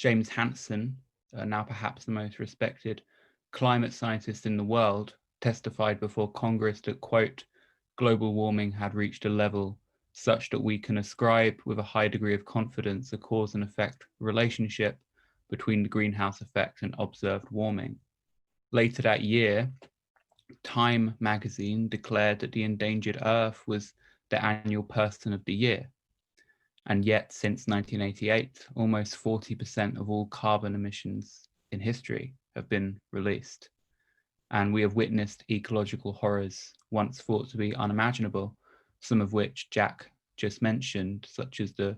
James Hansen, now perhaps the most respected climate scientist in the world, testified before Congress that, quote, global warming had reached a level such that we can ascribe with a high degree of confidence a cause and effect relationship between the greenhouse effect and observed warming. Later that year, Time magazine declared that the endangered Earth was the annual Person of the Year. And yet, since 1988, almost 40% of all carbon emissions in history have been released. And we have witnessed ecological horrors once thought to be unimaginable, some of which Jack just mentioned, such as the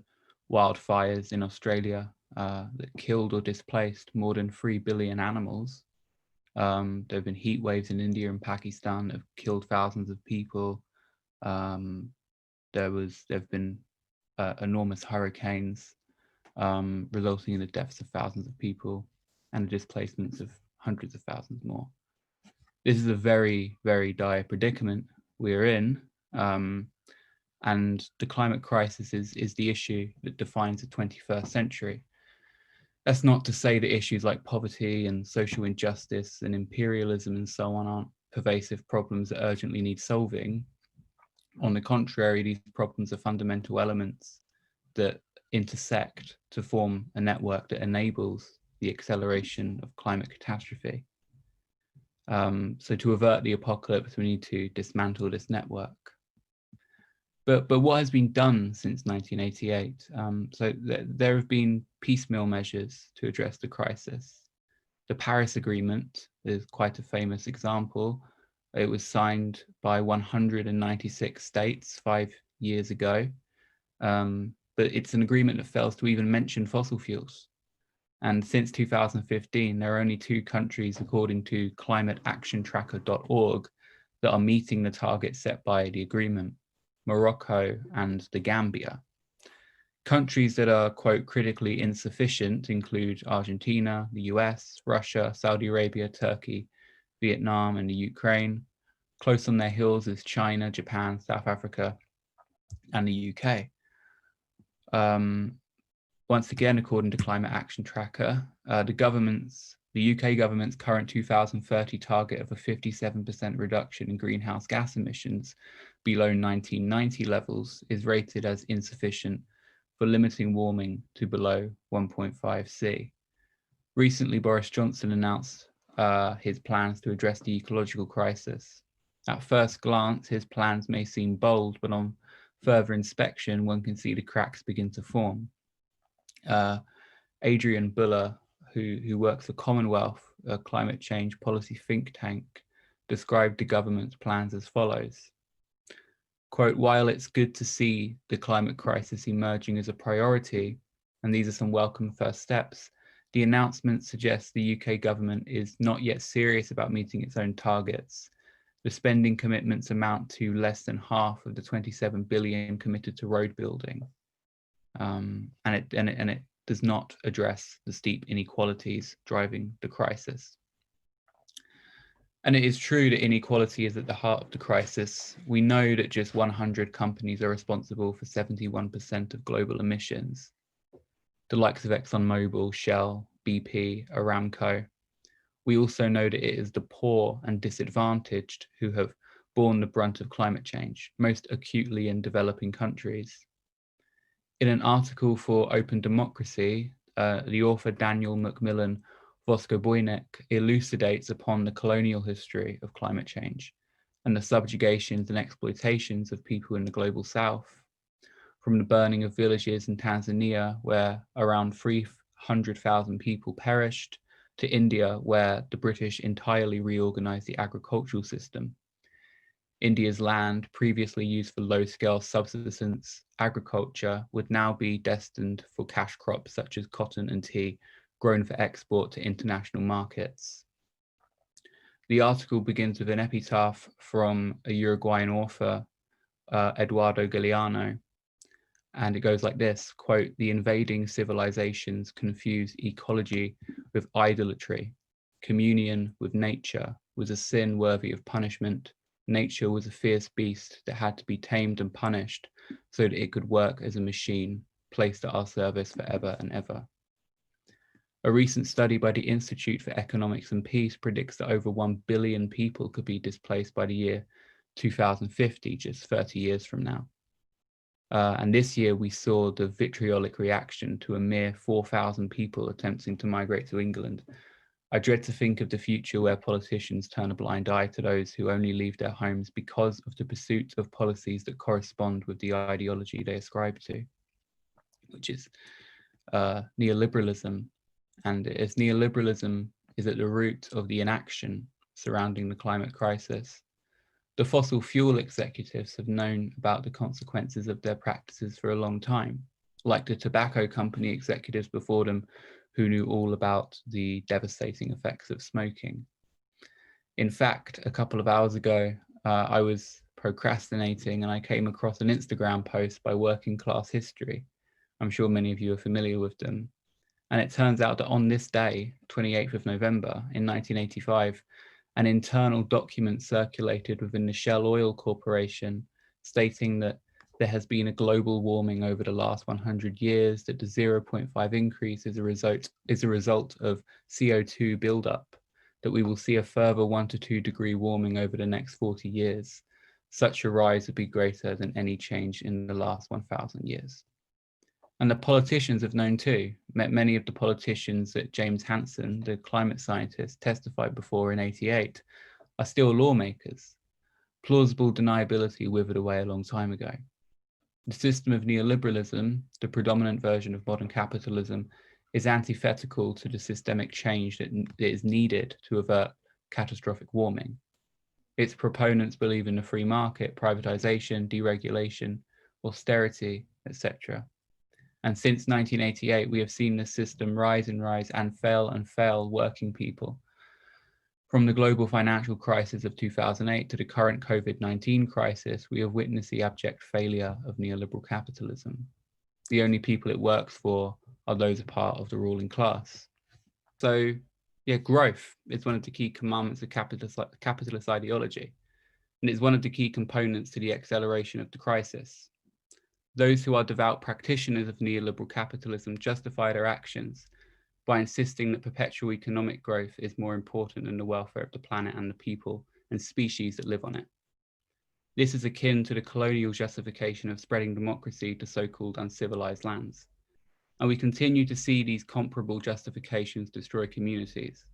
wildfires in Australia that killed or displaced more than 3 billion animals. There have been heat waves in India and Pakistan that have killed thousands of people. There have been enormous hurricanes resulting in the deaths of thousands of people and the displacements of hundreds of thousands more. This is a very, very dire predicament we're in, and the climate crisis is the issue that defines the 21st century. That's not to say that issues like poverty and social injustice and imperialism and so on aren't pervasive problems that urgently need solving. On the contrary, these problems are fundamental elements that intersect to form a network that enables the acceleration of climate catastrophe. So to avert the apocalypse, we need to dismantle this network. But what has been done since 1988? So there have been piecemeal measures to address the crisis. The Paris Agreement is quite a famous example. It was signed by 196 states 5 years ago, but it's an agreement that fails to even mention fossil fuels. And since 2015, there are only 2 countries, according to climateactiontracker.org, that are meeting the target set by the agreement: Morocco and the Gambia. Countries that are, quote, critically insufficient include Argentina, the US, Russia, Saudi Arabia, Turkey, Vietnam, and the Ukraine. Close on their heels is China, Japan, South Africa, and the UK. Once again, according to Climate Action Tracker, the UK government's current 2030 target of a 57% reduction in greenhouse gas emissions below 1990 levels is rated as insufficient for limiting warming to below 1.5 C. Recently, Boris Johnson announced his plans to address the ecological crisis. At first glance, his plans may seem bold, but on further inspection, one can see the cracks begin to form. Adrian Buller, who works for Commonwealth, a climate change policy think tank, described the government's plans as follows. Quote, while it's good to see the climate crisis emerging as a priority, and these are some welcome first steps, the announcement suggests the UK government is not yet serious about meeting its own targets. The spending commitments amount to less than half of the 27 billion committed to road building. And it does not address the steep inequalities driving the crisis. And it is true that inequality is at the heart of the crisis. We know that just 100 companies are responsible for 71% of global emissions. The likes of ExxonMobil, Shell, BP, Aramco. We also know that it is the poor and disadvantaged who have borne the brunt of climate change, most acutely in developing countries. In an article for Open Democracy, the author Daniel Macmillan Voskoboynek elucidates upon the colonial history of climate change and the subjugations and exploitations of people in the global south, from the burning of villages in Tanzania, where around 300,000 people perished, to India, where the British entirely reorganized the agricultural system. India's land, previously used for low-scale subsistence agriculture, would now be destined for cash crops such as cotton and tea, grown for export to international markets. The article begins with an epitaph from a Uruguayan author, Eduardo Galeano, and it goes like this, quote, the invading civilizations confuse ecology with idolatry. Communion with nature was a sin worthy of punishment. Nature was a fierce beast that had to be tamed and punished so that it could work as a machine placed at our service forever and ever. A recent study by the Institute for Economics and Peace predicts that over 1 billion people could be displaced by the year 2050, just 30 years from now. And this year we saw the vitriolic reaction to a mere 4,000 people attempting to migrate to England. I dread to think of the future where politicians turn a blind eye to those who only leave their homes because of the pursuit of policies that correspond with the ideology they ascribe to, which is neoliberalism. And as neoliberalism is at the root of the inaction surrounding the climate crisis, the fossil fuel executives have known about the consequences of their practices for a long time, like the tobacco company executives before them who knew all about the devastating effects of smoking. In fact, a couple of hours ago, I was procrastinating and I came across an Instagram post by Working Class History. I'm sure many of you are familiar with them. And it turns out that on this day, 28th of November in 1985, an internal document circulated within the Shell Oil Corporation stating that there has been a global warming over the last 100 years, that the 0.5 increase is a result of CO2 buildup, that we will see a further 1 to 2 degree warming over the next 40 years. Such a rise would be greater than any change in the last 1,000 years. And the politicians have known too. Many of the politicians that James Hansen, the climate scientist, testified before in '88 are still lawmakers. Plausible deniability withered away a long time ago. The system of neoliberalism, the predominant version of modern capitalism, is antithetical to the systemic change that is needed to avert catastrophic warming. Its proponents believe in the free market, privatization, deregulation, austerity, etc. And since 1988, we have seen this system rise and rise and fail working people. From the global financial crisis of 2008 to the current COVID-19 crisis, we have witnessed the abject failure of neoliberal capitalism. The only people it works for are those a part of the ruling class. So, yeah, growth is one of the key commandments of capitalist ideology, and it's one of the key components to the acceleration of the crisis. Those who are devout practitioners of neoliberal capitalism justify their actions by insisting that perpetual economic growth is more important than the welfare of the planet and the people and species that live on it. This is akin to the colonial justification of spreading democracy to so-called uncivilized lands. And we continue to see these comparable justifications destroy communities.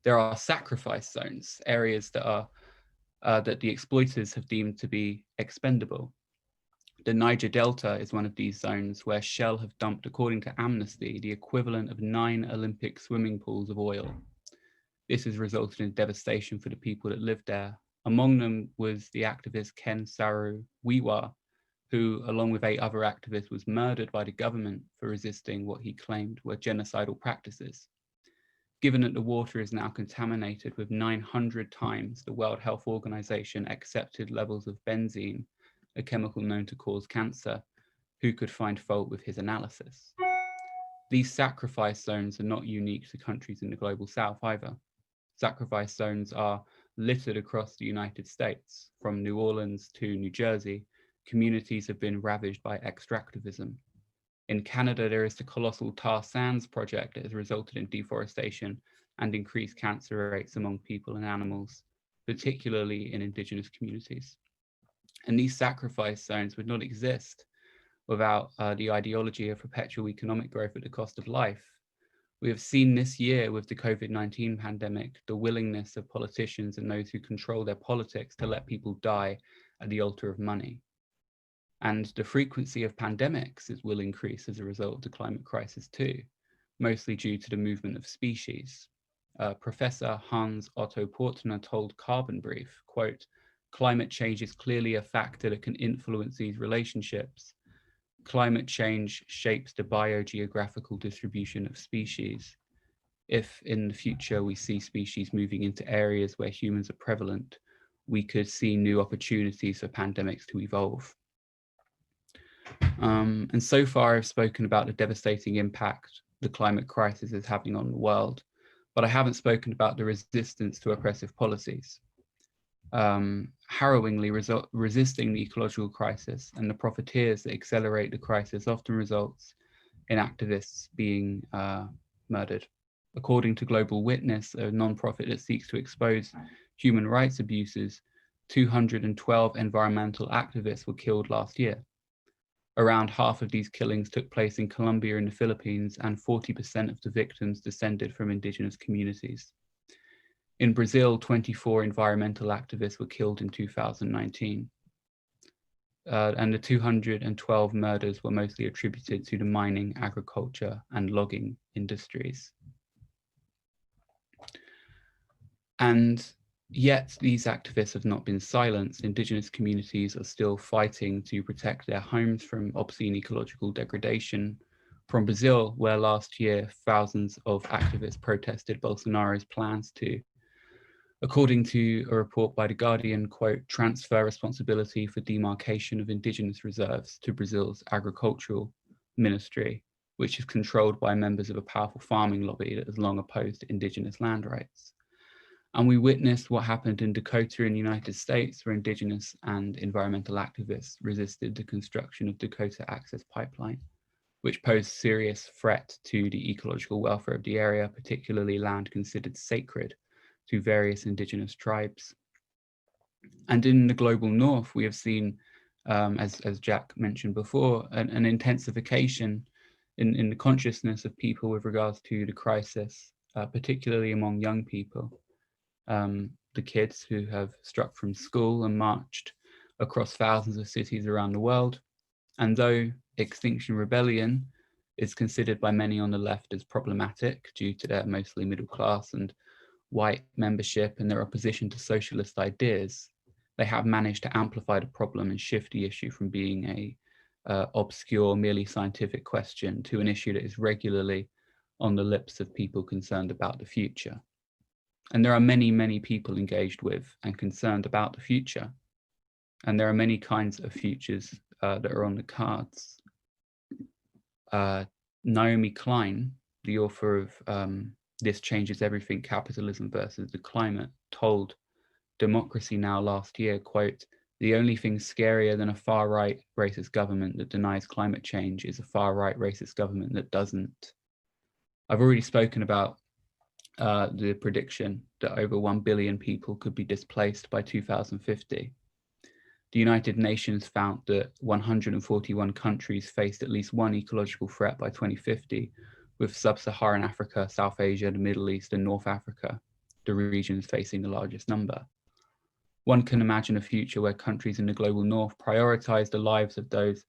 There are sacrifice zones, areas that the exploiters have deemed to be expendable. The Niger Delta is one of these zones where Shell have dumped, according to Amnesty, the equivalent of 9 Olympic swimming pools of oil. This has resulted in devastation for the people that live there. Among them was the activist Ken Saro-Wiwa, who, along with 8 other activists, was murdered by the government for resisting what he claimed were genocidal practices. Given that the water is now contaminated with 900 times the World Health Organization accepted levels of benzene, a chemical known to cause cancer, who could find fault with his analysis? These sacrifice zones are not unique to countries in the global south either. Sacrifice zones are littered across the United States. From New Orleans to New Jersey, communities have been ravaged by extractivism. In Canada, there is the colossal tar sands project that has resulted in deforestation and increased cancer rates among people and animals, particularly in Indigenous communities. And these sacrifice zones would not exist without the ideology of perpetual economic growth at the cost of life. We have seen this year with the COVID-19 pandemic, the willingness of politicians and those who control their politics to let people die at the altar of money. And the frequency of pandemics will increase as a result of the climate crisis too, mostly due to the movement of species. Professor Hans Otto Portner told Carbon Brief, quote, "Climate change is clearly a factor that can influence these relationships. Climate change shapes the biogeographical distribution of species. If in the future we see species moving into areas where humans are prevalent, we could see new opportunities for pandemics to evolve." And so far I've spoken about the devastating impact the climate crisis is having on the world, but I haven't spoken about the resistance to oppressive policies. Harrowingly, resisting the ecological crisis and the profiteers that accelerate the crisis often results in activists being murdered. According to Global Witness, a non-profit that seeks to expose human rights abuses, 212 environmental activists were killed last year. Around half of these killings took place in Colombia and the Philippines, and 40% of the victims descended from indigenous communities. In Brazil, 24 environmental activists were killed in 2019. And the 212 murders were mostly attributed to the mining, agriculture, and logging industries. And yet these activists have not been silenced. Indigenous communities are still fighting to protect their homes from obscene ecological degradation. From Brazil, where last year thousands of activists protested Bolsonaro's plans to, according to a report by The Guardian, quote, transfer responsibility for demarcation of indigenous reserves to Brazil's agricultural ministry, which is controlled by members of a powerful farming lobby that has long opposed indigenous land rights. And we witnessed what happened in Dakota in the United States, where indigenous and environmental activists resisted the construction of Dakota Access Pipeline, which posed serious threat to the ecological welfare of the area, particularly land considered sacred to various indigenous tribes. And in the global north, we have seen, as Jack mentioned before, an intensification in the consciousness of people with regards to the crisis, particularly among young people. The kids who have struck from school and marched across thousands of cities around the world. And though Extinction Rebellion is considered by many on the left as problematic due to their mostly middle class and white membership and their opposition to socialist ideas, they have managed to amplify the problem and shift the issue from being a obscure, merely scientific question to an issue that is regularly on the lips of people concerned about the future. And there are many, many people engaged with and concerned about the future. And there are many kinds of futures that are on the cards. Naomi Klein, the author of This Changes Everything, Capitalism versus the Climate, told Democracy Now! Last year, quote, the only thing scarier than a far-right racist government that denies climate change is a far-right racist government that doesn't. I've already spoken about the prediction that over 1 billion people could be displaced by 2050. The United Nations found that 141 countries faced at least one ecological threat by 2050, with sub-Saharan Africa, South Asia, the Middle East, and North Africa, the regions facing the largest number. One can imagine a future where countries in the global north prioritize the lives of those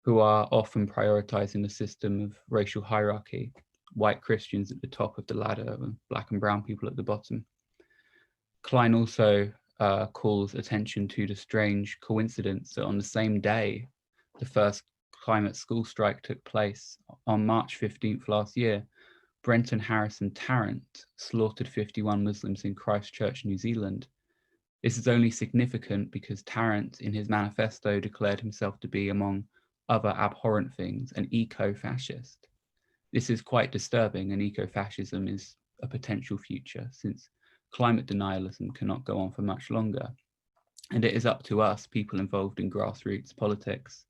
who are often prioritizing the system of racial hierarchy, white Christians at the top of the ladder and black and brown people at the bottom. Klein also calls attention to the strange coincidence that on the same day the first climate school strike took place, on March 15th last year, Brenton Harrison Tarrant slaughtered 51 Muslims in Christchurch, New Zealand. This is only significant because Tarrant, in his manifesto, declared himself to be, among other abhorrent things, an eco-fascist. This is quite disturbing, and eco-fascism is a potential future, since climate denialism cannot go on for much longer. And it is up to us, people involved in grassroots politics,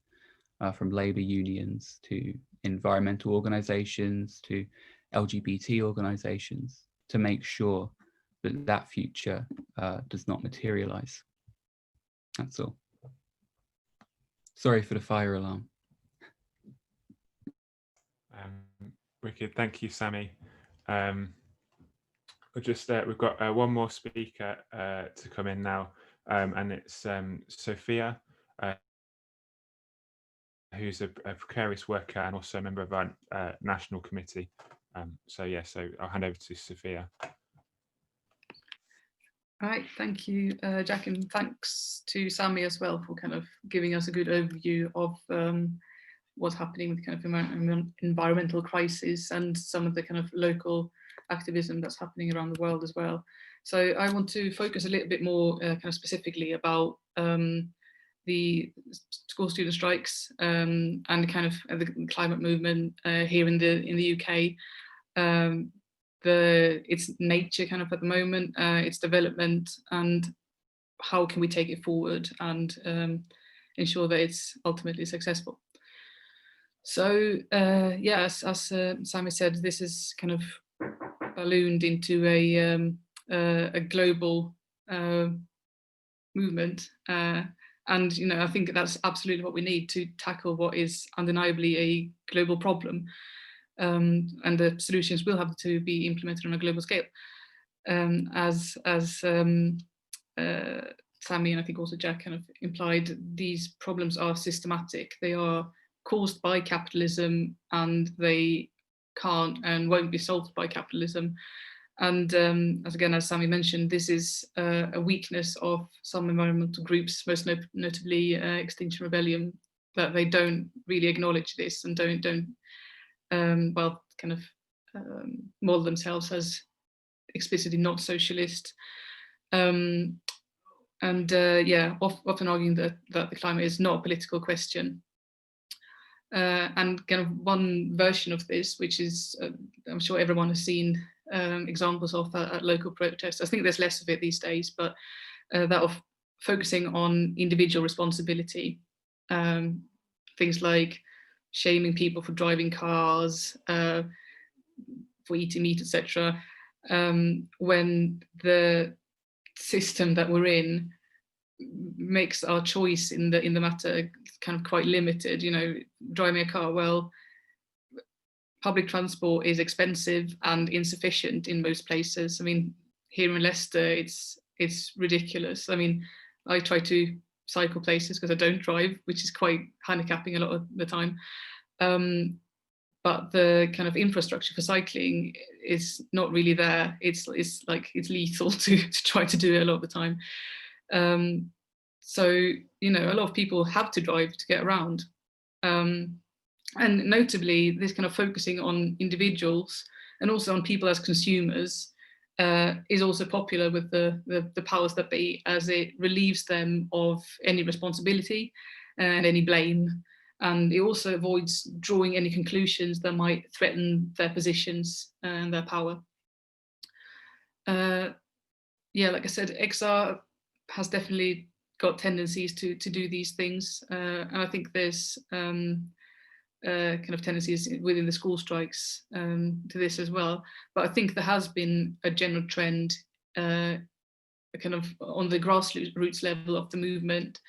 from labour unions to environmental organisations to LGBT organisations, to make sure that that future does not materialise. That's all. Sorry for the fire alarm. Wicked, thank you, Sammy. We've got one more speaker to come in now, and it's Sophia, who's a precarious worker and also a member of our national committee. So I'll hand over to Sophia. All right, thank you, Jack, and thanks to Sammy as well for kind of giving us a good overview of what's happening with kind of environmental crisis and some of the kind of local activism that's happening around the world as well. So I want to focus a little bit more kind of specifically about the school student strikes and kind of the climate movement here in the UK. Its nature kind of at the moment, its development, and how can we take it forward and ensure that it's ultimately successful. So yes, as Sammy said, this is kind of ballooned into a global movement, and I think that's absolutely what we need to tackle what is undeniably a global problem, and the solutions will have to be implemented on a global scale, as Sammy and I think also Jack kind of implied. These problems are systematic. They are caused by capitalism, and they can't and won't be solved by capitalism. And as Sammy mentioned, this is a weakness of some environmental groups, most notably Extinction Rebellion, that they don't really acknowledge this and don't model themselves as explicitly not socialist. Often arguing that the climate is not a political question. And kind of one version of this, which is I'm sure everyone has seen examples of at local protests. I think there's less of it these days, but that of focusing on individual responsibility. Things like shaming people for driving cars, for eating meat, etc. When the system that we're in makes our choice in the matter kind of quite limited. Driving a car, well, public transport is expensive and insufficient in most places. I mean, here in Leicester, it's ridiculous. I mean, I try to cycle places because I don't drive, which is quite handicapping a lot of the time. But the kind of infrastructure for cycling is not really there. It's lethal to try to do it a lot of the time. So a lot of people have to drive to get around. And notably, this kind of focusing on individuals and also on people as consumers is also popular with the powers that be, as it relieves them of any responsibility and any blame. And it also avoids drawing any conclusions that might threaten their positions and their power. Like I said, XR has definitely got tendencies to do these things. And I think there's kind of tendencies within the school strikes to this as well. But I think there has been a general trend kind of on the grassroots level of the movement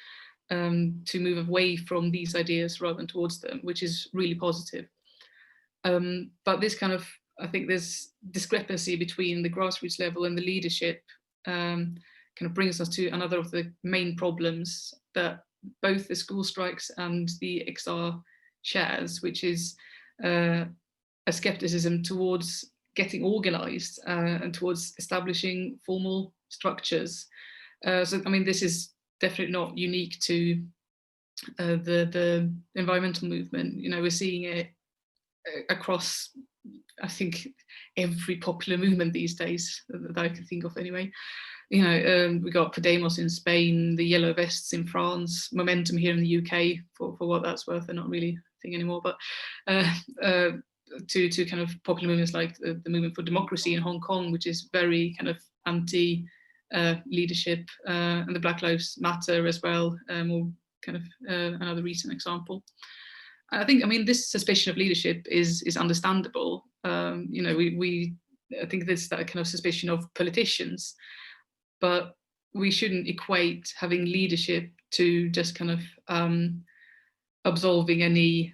to move away from these ideas rather than towards them, which is really positive. But this kind of, I think there's discrepancy between the grassroots level and the leadership kind of brings us to another of the main problems that both the school strikes and the XR shares, which is a skepticism towards getting organized and towards establishing formal structures. So, I mean, this is definitely not unique to the environmental movement. We're seeing it across, I think, every popular movement these days that I can think of anyway. We got Podemos in Spain, the Yellow Vests in France, Momentum here in the UK, for what that's worth. They're not really a thing anymore, but to kind of popular movements like the Movement for Democracy in Hong Kong, which is very kind of anti leadership, and the Black Lives Matter as well, or kind of another recent example. I think, I mean, this suspicion of leadership is understandable. I think there's that kind of suspicion of politicians, but we shouldn't equate having leadership to just kind of absolving any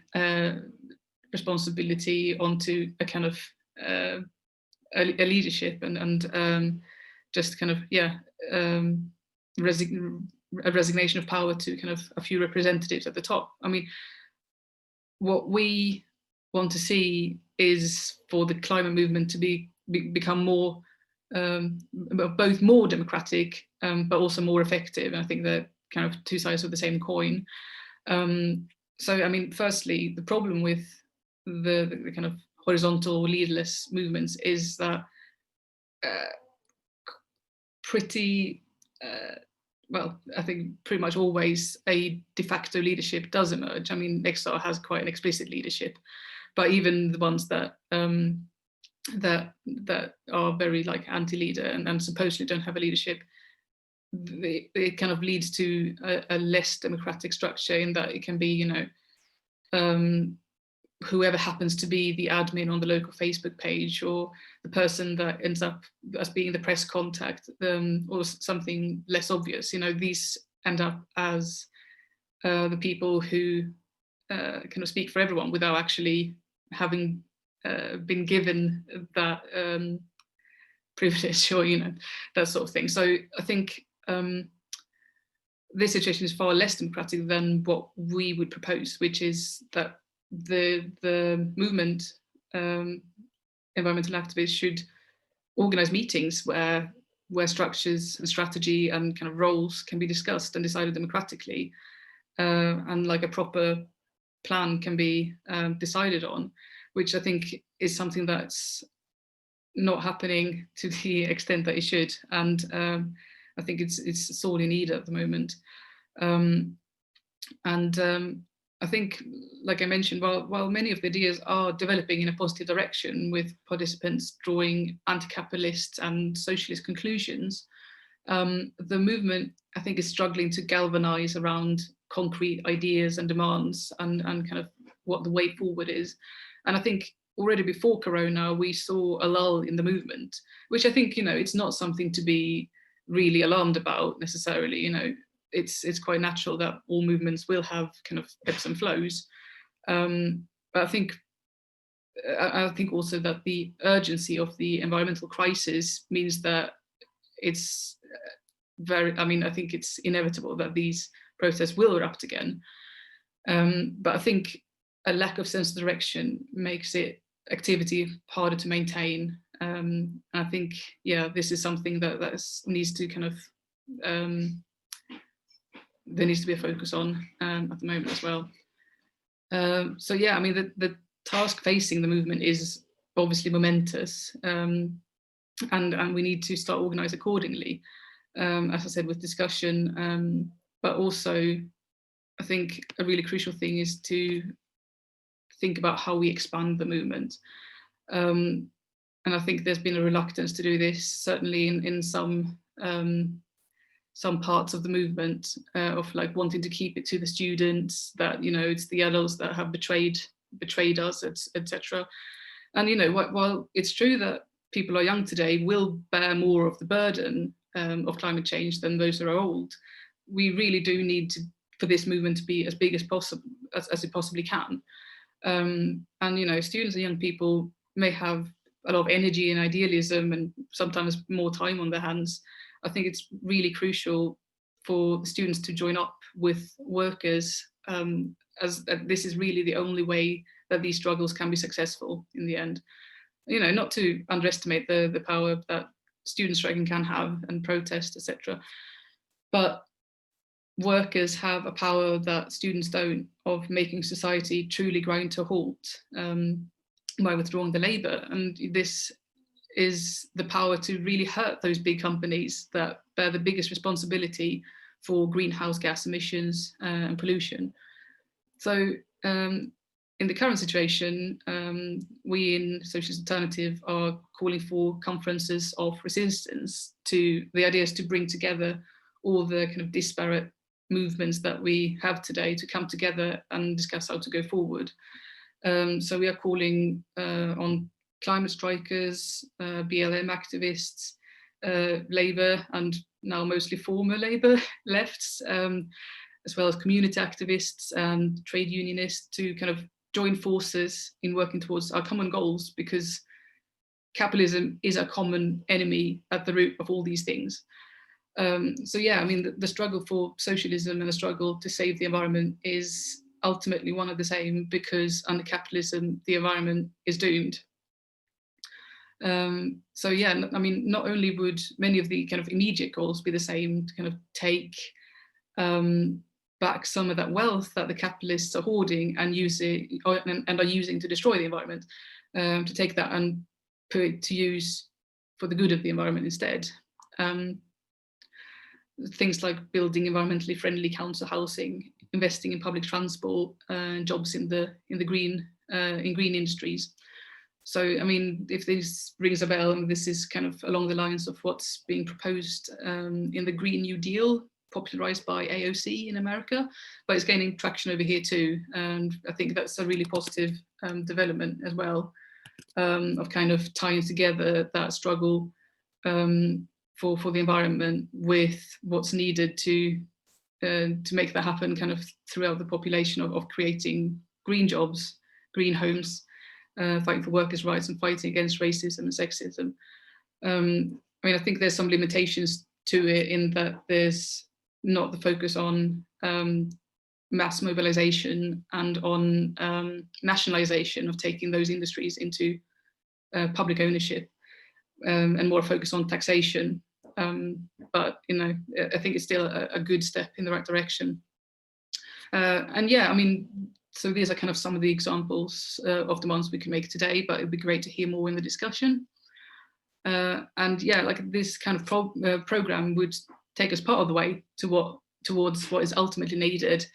responsibility onto a kind of a leadership and just kind of a resignation of power to kind of a few representatives at the top. I mean, what we want to see is for the climate movement to become more, both more democratic, but also more effective. And I think they're kind of two sides of the same coin. So, I mean, firstly, the problem with the kind of horizontal leaderless movements is that I think pretty much always a de facto leadership does emerge. I mean, XR has quite an explicit leadership, but even the ones that that are very like anti-leader and supposedly don't have a leadership, it kind of leads to a less democratic structure in that it can be, whoever happens to be the admin on the local Facebook page, or the person that ends up as being the press contact, or something less obvious. These end up as the people who kind of speak for everyone without actually having been given that privilege, or that sort of thing. So I think this situation is far less democratic than what we would propose, which is that the movement, environmental activists, should organize meetings where structures and strategy and kind of roles can be discussed and decided democratically, and like a proper plan can be decided on, which I think is something that's not happening to the extent that it should. And I think it's sorely needed at the moment. I think, like I mentioned, while many of the ideas are developing in a positive direction, with participants drawing anti-capitalist and socialist conclusions, the movement, I think, is struggling to galvanize around concrete ideas and demands, and kind of what the way forward is. And I think already before Corona, we saw a lull in the movement, which I think, it's not something to be really alarmed about necessarily. It's quite natural that all movements will have kind of ebbs and flows. But I think also that the urgency of the environmental crisis means that it's I think it's inevitable that these protests will erupt again. But I think a lack of sense of direction makes activity harder to maintain. I think, this is something that needs to kind of there needs to be a focus on at the moment as well. So I mean, the task facing the movement is obviously momentous, and we need to start organize accordingly, as I said, with discussion, but also I think a really crucial thing is to think about how we expand the movement. And I think there's been a reluctance to do this, certainly in some parts of the movement, of like wanting to keep it to the students, that it's the adults that have betrayed us, etc. And while it's true that people who are young today will bear more of the burden of climate change than those who are old, we really do need for this movement to be as big as possible, as it possibly can. And students and young people may have a lot of energy and idealism, and sometimes more time on their hands. I think it's really crucial for the students to join up with workers, as this is really the only way that these struggles can be successful in the end. Not to underestimate the power that student striking can have, and protest, etc. But workers have a power that students don't, of making society truly grind to a halt by withdrawing the labour. And this is the power to really hurt those big companies that bear the biggest responsibility for greenhouse gas emissions and pollution. So in the current situation, we in Socialist Alternative are calling for conferences of resistance. The idea is to bring together all the kind of disparate movements that we have today to come together and discuss how to go forward. So we are calling on climate strikers, BLM activists, Labour, and now mostly former Labour lefts, as well as community activists and trade unionists, to kind of join forces in working towards our common goals, because capitalism is a common enemy at the root of all these things. So I mean, the struggle for socialism and the struggle to save the environment is ultimately one of the same, because under capitalism, the environment is doomed. So I mean, not only would many of the kind of immediate goals be the same, to kind of take back some of that wealth that the capitalists are hoarding and are using to destroy the environment, to take that and put it to use for the good of the environment instead. Things like building environmentally friendly council housing, investing in public transport, and jobs in green industries. So, I mean, if this rings a bell, and this is kind of along the lines of what's being proposed in the Green New Deal popularized by AOC in America, but it's gaining traction over here too. And I think that's a really positive development as well, of kind of tying together that struggle for the environment with what's needed to make that happen kind of throughout the population, of creating green jobs, green homes, fighting for workers' rights and fighting against racism and sexism. I mean, I think there's some limitations to it in that there's not the focus on mass mobilization and on nationalization of taking those industries into public ownership, and more focus on taxation. But you know, I think it's still a good step in the right direction. And yeah, I mean, so these are kind of some of the examples of the ones we can make today, but it'd be great to hear more in the discussion. And yeah, like this kind of program would take us part of the way towards what is ultimately needed,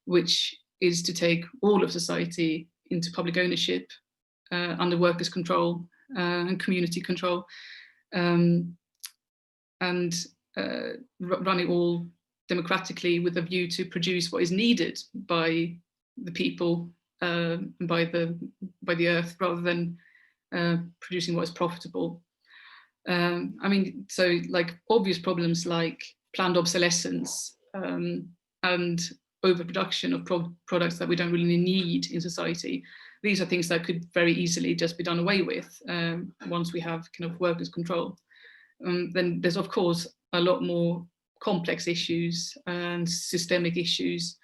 which is to take all of society into public ownership, under workers' control and community control, and run it all democratically with a view to produce what is needed by the people, by the earth, rather than producing what is profitable. I mean, so like obvious problems like planned obsolescence and overproduction of products that we don't really need in society. These are things that could very easily just be done away with once we have kind of workers' control. Then there's of course a lot more complex issues and systemic issues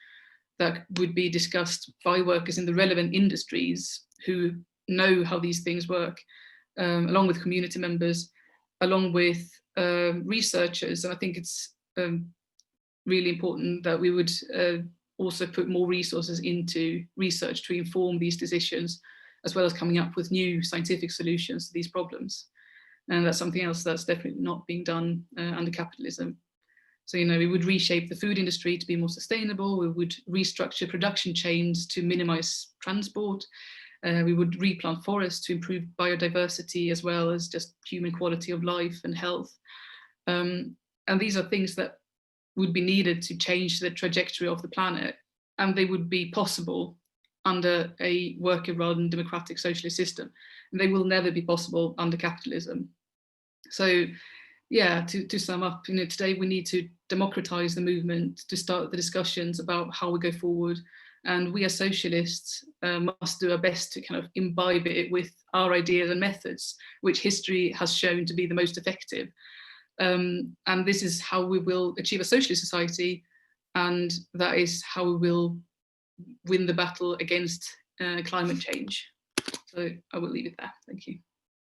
that would be discussed by workers in the relevant industries who know how these things work, along with community members, along with researchers. And I think it's really important that we would also put more resources into research to inform these decisions, as well as coming up with new scientific solutions to these problems. And that's something else that's definitely not being done under capitalism. So, you know, we would reshape the food industry to be more sustainable. We would restructure production chains to minimize transport. We would replant forests to improve biodiversity, as well as just human quality of life and health. And these are things that would be needed to change the trajectory of the planet. And they would be possible under a worker rather than democratic socialist system. And they will never be possible under capitalism. So yeah, to sum up, you know, today we need to democratize the movement, to start the discussions about how we go forward. And we as socialists must do our best to kind of imbibe it with our ideas and methods, which history has shown to be the most effective. And this is how we will achieve a socialist society, and that is how we will win the battle against climate change. So I will leave it there. Thank you.